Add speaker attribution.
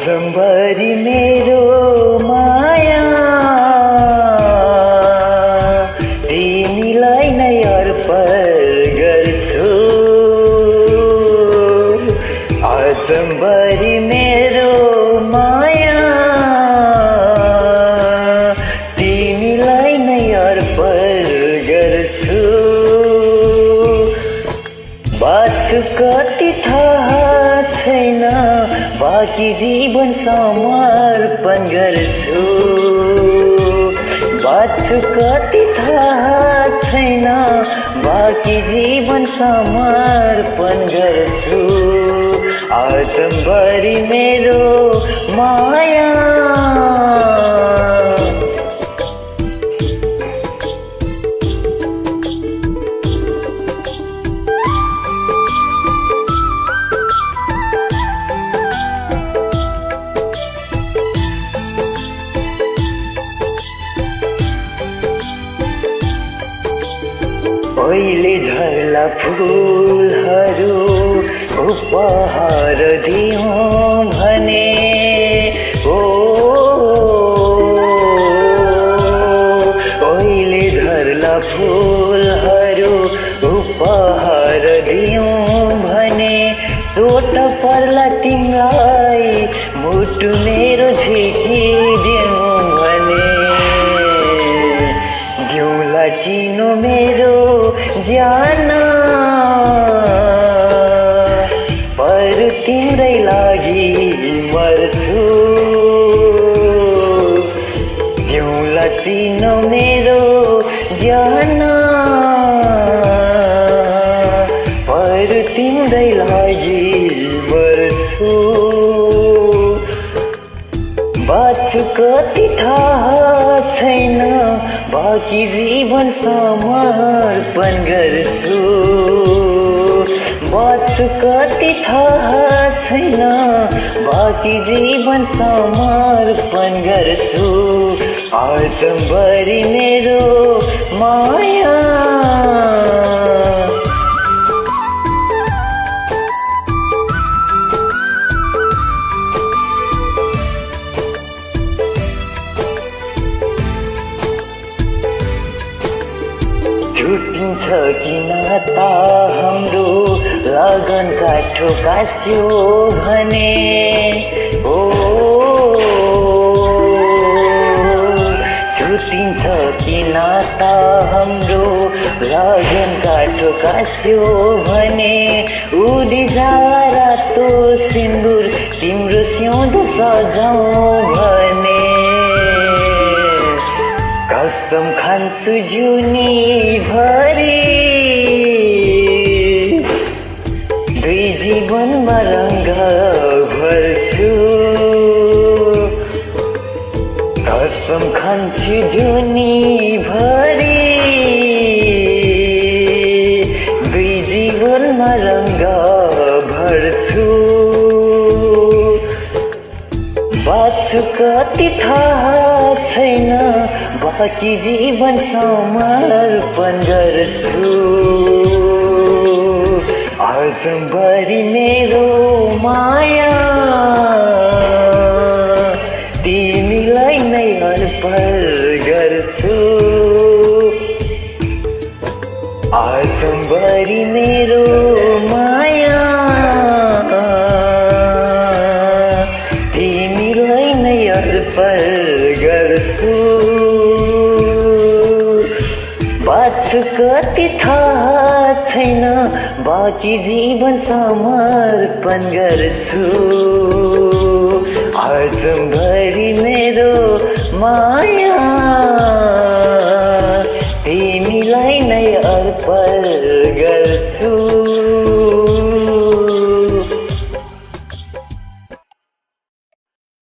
Speaker 1: आजम्बरी मेरो माया तिमीलाई नै अर्पण गर्छु। आजम्बरी मेरो माया तिमीलाई नै अर्पण गर्छु। बाँच्छु कति थाहा छैन, बाँकी जीवन समर्पण गर्छु। बाँच्छु कति थाहा छैन, बाँकी जीवन समर्पण गर्छु। आजम्बरी मेरो माया पहिले झर्ला फुलहरू उपहार दिउँ भने, ओ पहिले झर्ला फुलहरू उपहार दिउँ भने, चोट पर्ला तिमीलाई मुटु मेरो झिकिदिउँ भने, दिउँला चिनो मेरो ज्यान पर तिम्रै लागि मर्छु। दिउँला चिनो मेरो ज्यान पर तिम्रै लागि मर्छु। बाँच्छु कति थाहा छैन, बाँकी जीवन समर्पण गर्छु। बाँच्छु कति थाहा छैन, बाँकी जीवन समर्पण गर्छु। आजम्बरी मेरो माया छुट्टिन्छ कि नाता हाम्रो, लगन काठो कास्यो भने, ओ छुट्टिन्छ कि नाता हाम्रो, लगन काठो कास्यो भने, उडी जाला रातो सिन्दुर तिम्रो सिउँदो सजाउँ भने, कसम खान्छु जुनी भरि दुई जीवनमा रङ्ग भर्छु। कसम खान्छु जुनी भरि दुई जीवनमा रङ्ग भर्छु। बाँच्छु कति थाहा छैन, बाँकी जीवन समर्पण गर्छु। आजम्बरी मेरो माया तिमीलाई नै अर्पण गर्छु। आजम्बरी मेरो माया तिमीलाई नै अर्पण गर्छु। बाँच्छु कति थाहा छैन, बाँकी जीवन समर्पण गर्छु। आजम्बरी मेरो माया